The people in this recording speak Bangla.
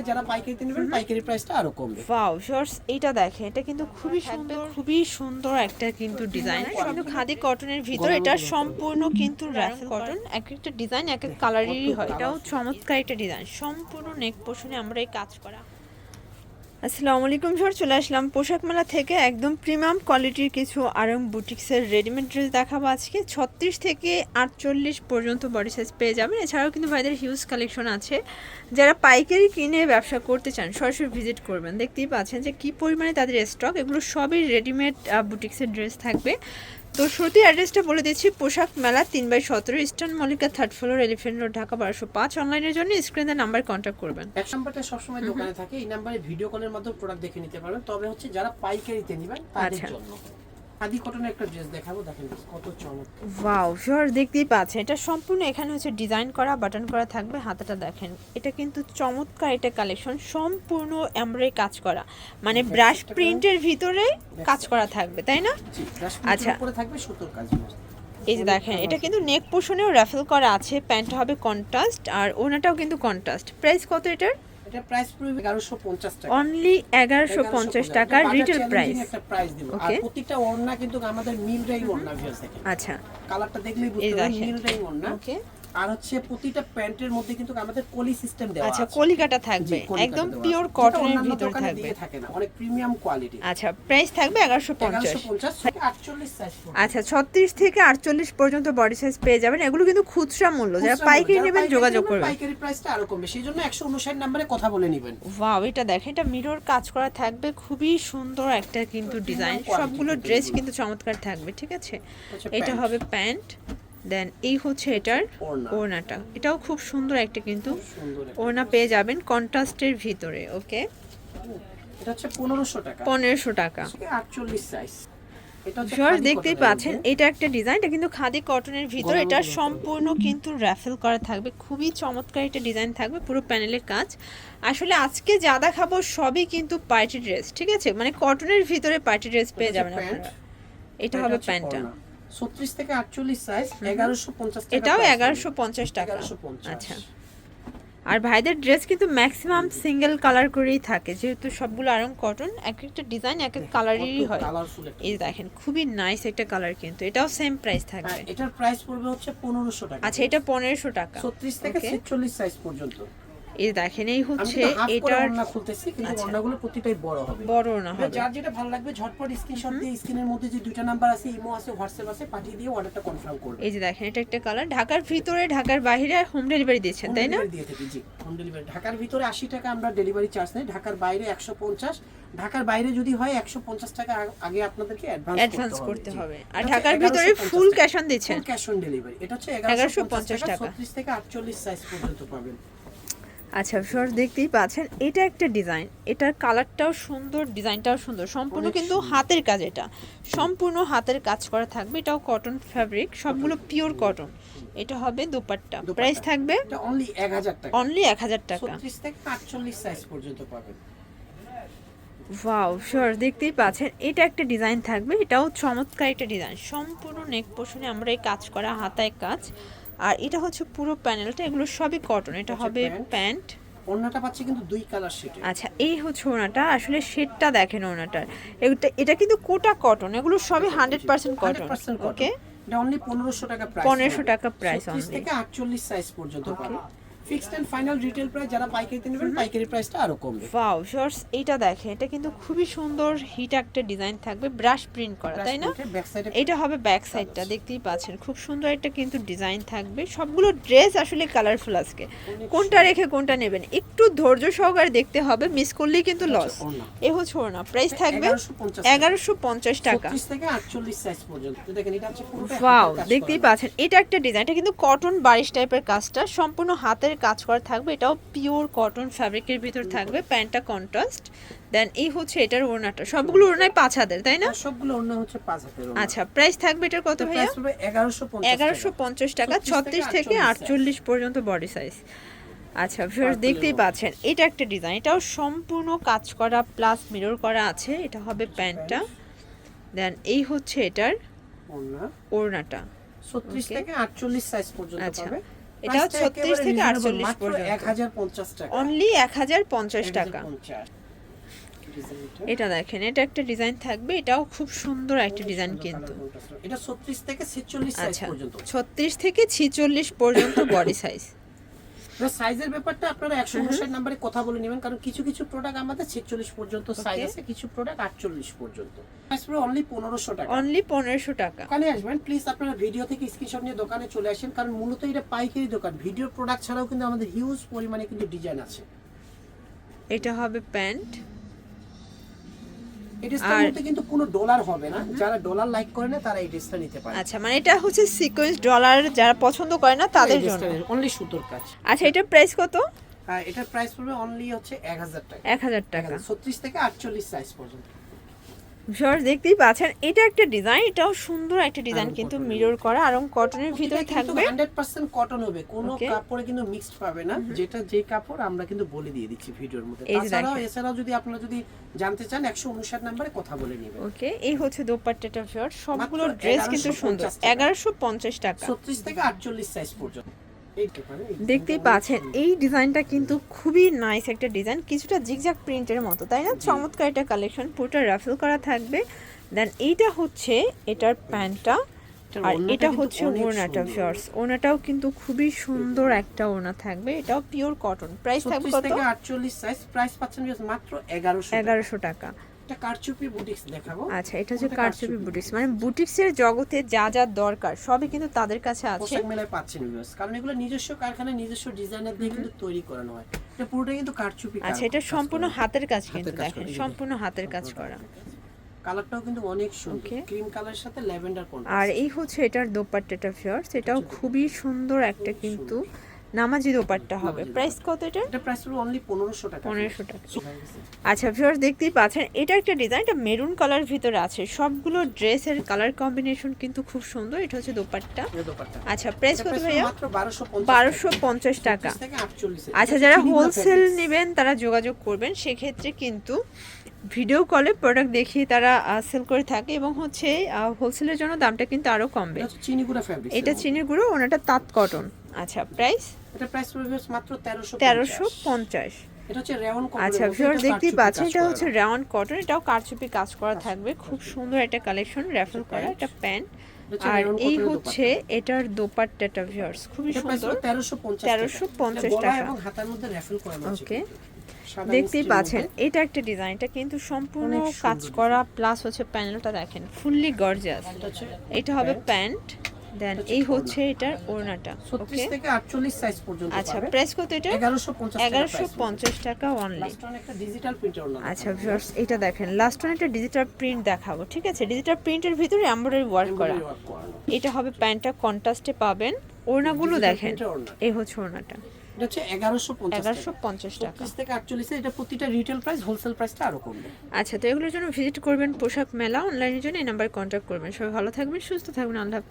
যারা পাইকারিতে নেবেন পাইকারি প্রাইসটা আরো কমবে। ওয়াও শর্টস, এটা দেখেন, এটা কিন্তু খুবই সুন্দর একটা কিন্তু ডিজাইন, কিন্তু খাদি কটনের ভিতর। এটা সম্পূর্ণ কিন্তু রাফেল কটন, এক একটা ডিজাইন এক এক কালারেরই হয়। এটাও চমৎকার একটা ডিজাইন, সম্পূর্ণ নেক পোর্শনে আমরা এই কাজ করা। আসসালামু আলাইকুম স্যার, চলে আসলাম পোশাক মেলা থেকে একদম প্রিমিয়াম কোয়ালিটির কিছু আরং বুটিক্সের রেডিমেড ড্রেস দেখাবো আজকে। 36 থেকে 48 পর্যন্ত বডি সাইজ পেয়ে যাবেন। এছাড়াও কিন্তু ভাইদের হিউজ কালেকশন আছে। যারা পাইকারি কিনে ব্যবসা করতে চান সরাসরি ভিজিট করবেন। দেখতেই পাচ্ছেন যে কী পরিমাণে তাদের স্টক, এগুলো সবই রেডিমেড বুটিক্সের ড্রেস থাকবে। তো শুরুতেই অ্যাড্রেসটা বলে দিচ্ছি, পোশাক মেলা 3/17 eastern Mallika 3rd floor, elephant road, Dhaka 1205। অনলাইনের জন্য স্ক্রিনে নাম্বার কন্ট্যাক্ট করবেন। এক নাম্বারটা সবসময় দোকানে থাকে, এই নাম্বারে ভিডিও কলের মাধ্যমে প্রোডাক্ট দেখে নিতে পারবেন। তবে হচ্ছে যারা পাইকারিতে নেবেন তাদের জন্য খাদি কটনের একটা ড্রেস দেখাবো, দেখেন কত চমৎকার। ওয়াও শর, দেখতেই পাচ্ছেন এটা সম্পূর্ণ এখানে হচ্ছে ডিজাইন করা, বাটন করা থাকবে। হাতাটা দেখেন, এটা কিন্তু চমৎকার এটা কালেকশন, সম্পূর্ণ এমব্রয়ডারি কাজ করা, মানে ব্রাশ প্রিন্টের ভিতরে কাজ করা থাকবে, তাই না? আচ্ছা, উপরে থাকবে সুতোর কাজ। এই যে দেখেন, এটা কিন্তু নেক পোর্শনেও রাফেল করা আছে। প্যান্ট হবে কন্ট্রাস্ট আর ওনাটাও কিন্তু কন্ট্রাস্ট। প্রাইস কত এটার? এটা প্রাইস পড়বে 1150 টাকা, অনলি 1150 টাকা রিটেল প্রাইস। একটা প্রাইস দিব। আর প্রত্যেকটা ওড়না কিন্তু আমাদের মিল রাইং ওড়না ভিউয়ার্স দেখেন। আচ্ছা, কালারটা দেখলেই বুঝতে পারবেন মিল রাইং ওড়না। ওকে। আর হচ্ছে প্রতিটা প্যান্টের মধ্যে কিন্তু আমাদের কলি সিস্টেম দেওয়া আছে। আচ্ছা, কলিকাটা থাকবে, একদম পিওর কটনের ভিতর থাকবে। থাকে না, অনেক প্রিমিয়াম কোয়ালিটি। আচ্ছা, প্রাইস থাকবে 1150 থেকে 48 সাইজ পর্যন্ত। আচ্ছা, 36 থেকে 48 পর্যন্ত বডি সাইজ পেয়ে যাবেন। এগুলো কিন্তু খুচরা মূল্য, যারা পাইকারি নেবেন যোগাযোগ করবেন। পাইকারি প্রাইসটা আরো কমবে, সেজন্য 159 নম্বরে কথা বলে নেবেন। ওয়াও, এটা দেখেন, এটা মিরর কাজ করা থাকবে, খুবই সুন্দর একটা কিন্তু ডিজাইন। সবগুলো ড্রেস কিন্তু চমৎকার থাকবে, ঠিক আছে? এটা হবে প্যান্ট, দেন এই হচ্ছে এটার ওড়নাটা, এটাও খুব সুন্দর একটা কিন্তু ওড়না পেয়ে যাবেন কন্ট্রাস্টের ভিতরে। ওকে, এটা হচ্ছে 1500 টাকা। 1500 টাকা 48 সাইজ। দেখতেই পাচ্ছেন, এটা একটা ডিজাইন, এটা কিন্তু খাদি কটনের ভিতর। এটা সম্পূর্ণ কিন্তু রাফেল করা থাকবে, খুবই চমৎকার একটা ডিজাইন থাকবে, পুরো প্যানেলের কাজ। আসলে আজকে যা দেখাবো সবই কিন্তু পার্টি ড্রেস, ঠিক আছে? মানে কটনের ভিতরে পার্টি ড্রেস পেয়ে যাবেন আপনারা। এটা হবে প্যান্টটা 36 থেকে 48 সাইজ, 1150 টাকা। এটাও 1150 টাকা। আচ্ছা, আর ভাইদের ড্রেস কিন্তু ম্যাক্সিমাম সিঙ্গেল কালার করেই থাকে, যেহেতু সবগুলো আরং কটন, এক একটা ডিজাইন এক এক কালারেরই হয়। এই দেখেন, খুবই নাইস একটা কালার, কিন্তু এটাও সেম প্রাইস থাকবে। এটার প্রাইস পড়বে হচ্ছে 1500 টাকা। আচ্ছা, এটা 1500 টাকা 36 থেকে 46 সাইজ পর্যন্ত। এই দেখেন, এই হচ্ছে এটার ওড়না খুলতেছি, কিন্তু ওড়নাগুলো প্রতিটাই বড় হবে, বড় না হবে। যার যেটা ভালো লাগবে ঝটপট স্ক্রিনশট দিয়ে স্ক্রিনের মধ্যে যে দুইটা নাম্বার আছে, ইমো আছে, হোয়াটসঅ্যাপ আছে, পাঠিয়ে দিয়ে অর্ডারটা কনফার্ম করবেন। এই যে দেখেন, এটা একটা কালার, ঢাকার ভিতরে ঢাকার বাইরে আর হোম ডেলিভারি দিচ্ছেন, তাই না? দিয়ে থাকি, জি, হোম ডেলিভারি। ঢাকার ভিতরে 80 টাকা আমরা ডেলিভারি চার্জ নেই, ঢাকার বাইরে 150। ঢাকার বাইরে যদি হয় 150 টাকা আগে আপনাদেরকে অ্যাডভান্স করতে হবে। আর ঢাকার ভিতরে ফুল ক্যাশ অন দিচ্ছেন, ফুল ক্যাশ অন ডেলিভারি। এটা হচ্ছে 1150 টাকা, 36 থেকে 48 সাইজ পর্যন্ত পাবেন। আচ্ছা সর, দেখতেই পাচ্ছেন, এটা একটা ডিজাইন, এটার কালারটাও সুন্দর, ডিজাইনটাও সুন্দর, সম্পূর্ণ কিন্তু হাতের কাজ। এটা সম্পূর্ণ হাতের কাজ করা থাকবে, এটাও কটন ফ্যাব্রিক, সবগুলো পিওর কটন। এটা হবে দোপাট্টা, প্রাইস থাকবে এটা অনলি 1000 টাকা, অনলি 1000 টাকা, 36 থেকে 48 সাইজ পর্যন্ত পাবেন। ওয়াও সর, দেখতেই পাচ্ছেন, এটা একটা ডিজাইন থাকবে, এটাও চমৎকার একটা ডিজাইন, সম্পূর্ণ নেক পোর্শনে আমরা এই কাজ করা, হাতায় কাজ। আর এটা হচ্ছে পুরো প্যানেলটা, এগুলো সবই কটন। এটা হবে প্যান্ট, ওড়নাটা পাচ্ছি কিন্তু দুই কালার শেড। আচ্ছা, এই হচ্ছে ওড়নাটা, আসলে শেডটা দেখেন ওড়নাটার, এটা কিন্তু কোটা কটন, এগুলো সবই 100% কটন। ওকে, এটা অনলি 1500 টাকা প্রাইস, 1500 টাকা প্রাইস, 36 থেকে 48 সাইজ পর্যন্ত পাবেন। Fixed and final retail price, যারা পাইকারিতে নেবেন পাইকারি প্রাইসটা আরো কমবে। ওয়াও শর্টস, এটা দেখেন, এটা কিন্তু খুবই সুন্দর হিট একটা ডিজাইন থাকবে, ব্রাশ প্রিন্ট করা, তাই না? এটা হবে ব্যাক সাইডটা, দেখতেই পাচ্ছেন, খুব সুন্দর একটা কিন্তু ডিজাইন থাকবে। সবগুলো ড্রেস আসলে কালারফুল, আজকে কোনটা রেখে কোনটা নেবেন একটু ধৈর্য সহকারে দেখতে হবে, মিস করলেই কিন্তু লস। এই হচ্ছে ওড়না, প্রাইস থাকবে 1150 টাকা, 36 থেকে 48 সাইজ পর্যন্ত। দেখেন, এটা হচ্ছে পুরোটা। ওয়াও, দেখতেই পাচ্ছেন, এটা একটা ডিজাইন, এটা কিন্তু কটন বারিশ টাইপের কাজটা, সম্পূর্ণ হাতের কাজ করা থাকবে, এটাও পিওর কটন ফ্যাব্রিকের ভিতর থাকবে, প্যান্টটা কন্ট্রাস্ট। দেন এই হচ্ছে এটার ওড়নাটা, সবগুলো ওড়নায় 5 হাতের, তাই না? সবগুলো ওড়না হচ্ছে 5 হাতের ওড়না। আচ্ছা, প্রাইস থাকবে এটার কত ভাইয়া? 1150 টাকা, 36 থেকে 48 পর্যন্ত বডি সাইজ। আচ্ছা ভিউয়ার্স, দেখতেই পাচ্ছেন, এটা একটা ডিজাইন, এটাও সম্পূর্ণ কাজ করা প্লাস মিরর করা আছে। এটা হবে প্যান্টটা, দেন এই হচ্ছে এটার ওড়নাটা, 36 থেকে 48 সাইজ পর্যন্ত পাবে। এটাও 36 থেকে 48 মাত্র পর্যন্ত 1050 টাকা, অনলি 1050 টাকা। 1050 ডিজাইনটা। এটা দেখেন, এটা একটা ডিজাইন থাকবে, এটাও খুব সুন্দর একটা ডিজাইন কিন্তু। এটা 36 থেকে 46 সাইজ আচ্ছা, পর্যন্ত। 36 থেকে 46 পর্যন্ত বডি সাইজ। এবার সাইজের ব্যাপারটা আপনারা 159 নম্বরে কথা বলে নেবেন, কারণ কিছু কিছু প্রোডাক্ট আমাদের 46 পর্যন্ত সাইজ আছে, কিছু প্রোডাক্ট 48 পর্যন্ত। প্রাইস পুরো অনলি 1500 টাকা। অনলি 1500 টাকা। দোকানে আসবেন প্লিজ, আপনারা ভিডিও থেকে স্ক্রিনশট নিয়ে দোকানে চলে আসেন, কারণ মূলত এটা পাইকারি দোকান। ভিডিও প্রোডাক্ট ছাড়াও কিন্তু আমাদের হিউজ পরিমাণে কিন্তু ডিজাইন আছে। এটা হবে প্যান্ট। এই ড্রেসটার মধ্যে কিন্তু কোনো ডলার হবে না, যারা ডলার লাইক করে না তারা এই ড্রেসটা নিতে পারে। আচ্ছা, মানে এটা হচ্ছে সিকোয়েন্স ডলার যারা পছন্দ করে না তাদের জন্য। অনলি সুতোর কাজ। আচ্ছা, এটার প্রাইস কত? এটার প্রাইস পড়বে অনলি হচ্ছে 1000 টাকা। 1000 টাকা। 36 থেকে 48 সাইজ পর্যন্ত। ভিউয়ার্স দেখতেই পাচ্ছেন, এটা একটা ডিজাইন, এটাও সুন্দর একটা ডিজাইন কিন্তু মিরর করা আর কটনের ভিতরে থাকবে। 100% কটন হবে, কোনো কাপড়ে কিন্তু মিক্সড পাবে না, যেটা যে কাপড় আমরা কিন্তু বলে দিয়ে দিচ্ছি ভিডিওর মধ্যে। এছাড়াও যদি আপনারা যদি জানতে চান 159 নম্বরে কথা বলে নেবেন। ওকে, এই হচ্ছে দোপাট্টাটা। ভিউয়ার্স সবগুলো ড্রেস কিন্তু সুন্দর। 1150 টাকা। 36 থেকে 48 সাইজ পর্যন্ত। দেখতেই পাচ্ছেন, এই ডিজাইনটা কিন্তু খুবই নাইস একটা ডিজাইন, কিছুটা জিগজ্যাগ প্রিন্টের মতো, তাই না? চমৎকার একটা কালেকশন, পুরোটা রাফেল করা থাকবে। দেন এইটা হচ্ছে এটার প্যান্টটা, আর এটা হচ্ছে ওড়নাটা। ভিউয়ার্স ওড়নাটাও কিন্তু খুবই সুন্দর একটা ওড়না থাকবে, এটাও পিওর কটন। প্রাইস থাকবে কত? 36 থেকে 48 সাইজ। প্রাইস পাচ্ছেন মাত্র 1100 টাকা। এটা কারচুপি বুটিক্স দেখাবো। আচ্ছা, এটা হচ্ছে কারচুপি বুটিক্স, মানে বুটিক্সের জগতে যা যা দরকার সবই কিন্তু তাদের কাছে আছে। পোশাক মেলায় পাচ্ছেন ভিউয়ার্স, কারণ এগুলো নিজস্ব কারখানায় নিজস্ব ডিজাইনার দিয়ে কিন্তু তৈরি করানো হয়। এটা পুরোটাই কিন্তু কারচুপি। আচ্ছা, এটা সম্পূর্ণ হাতের কাজ কিন্তু, দেখেন সম্পূর্ণ হাতের কাজ করা। কালারটাও কিন্তু অনেক সুন্দর, ক্রিম কালারের সাথে ল্যাভেন্ডার কন্ট্রাস্ট। আর এই হচ্ছে এটার দোপাট্টাটা। ভিউয়ার্স এটাও খুবই সুন্দর একটা কিন্তু নামাজি দোপাট্টা হবে। প্রাইস কত এটা? এটা প্রাইস হলো অনলি 1500 টাকা। 1500 টাকা। আচ্ছা ভিউয়ার্স দেখতেই পাচ্ছেন, এটা একটা ডিজাইন, এটা মেরুন কালার ভিতরে আছে। সবগুলো ড্রেসের কালার কম্বিনেশন কিন্তু খুব সুন্দর। এটা হচ্ছে দোপাট্টা। আচ্ছা, প্রাইস কত ভাইয়া? মাত্র 1250 1250 টাকা। আচ্ছা, যারা হোলসেল নেবেন তারা যোগাযোগ করবেন, সেক্ষেত্রে কিন্তু ভিডিও কলে প্রোডাক্ট দেখিয়ে তারা সেল করে থাকে, এবং হচ্ছে হোলসেলের জন্য দামটা কিন্তু আরো কমবে। এটা চিনির গুঁড়ো, ওনাটা তাঁত কটন। আচ্ছা, প্রাইস? এটা প্রাইস পড়বে মাত্র 1350। এটা হচ্ছে রেওয়ান কটন। আচ্ছা ভিউয়ার্স দেখতেই পাচ্ছেন, এটা হচ্ছে রেওয়ান কটন, এটাও কারচুপি কাজ করা থাকবে। খুব সুন্দর একটা কালেকশন, রাফেল করা এটা প্যান্ট। আর এই হচ্ছে এটার দোপাট্টাটা। ভিউয়ার্স খুবই সুন্দর, 1350 টাকা। এবং হাতার মধ্যে রাফেল করা আছে। ওকে, দেখতেই পাচ্ছেন, এটা একটা ডিজাইন, এটা কিন্তু সম্পূর্ণ কাজ করা, প্লাস হচ্ছে প্যানেলটা দেখেন ফুললি গর্জিয়াস। এটা হবে প্যান্ট। দেন এই হচ্ছে এটার ওড়নাটা। 36 থেকে 48 সাইজ পর্যন্ত। আচ্ছা, প্রাইস কত এটা? 1150 টাকা অনলি। লাস্ট ওয়ান একটা ডিজিটাল প্রিন্টের ওড়না। আচ্ছা ভিউয়ার্স এটা দেখেন, লাস্ট ওয়ান একটা ডিজিটাল প্রিন্ট দেখাবো, ঠিক আছে? ডিজিটাল প্রিন্টের ভিতরে এমব্রয়ডারি ওয়ার্ক করা। এটা হবে প্যান্টটা, কন্ট্রাস্টে পাবেন। ওড়নাগুলো দেখেন, এই হচ্ছে ওড়নাটা। এটা হচ্ছে 1150 টাকা। 36 থেকে 48, এটা প্রতিটা রিটেল প্রাইস, হোলসেল প্রাইসটা আরো কমবে। আচ্ছা, তো এগুলোর জন্য ভিজিট করবেন পোশাক মেলা, অনলাইনের জন্য এই নাম্বারে কন্ট্যাক্ট করবেন। সবাই ভালো থাকবেন, সুস্থ থাকবেন, আল্লাহ হাফেজ।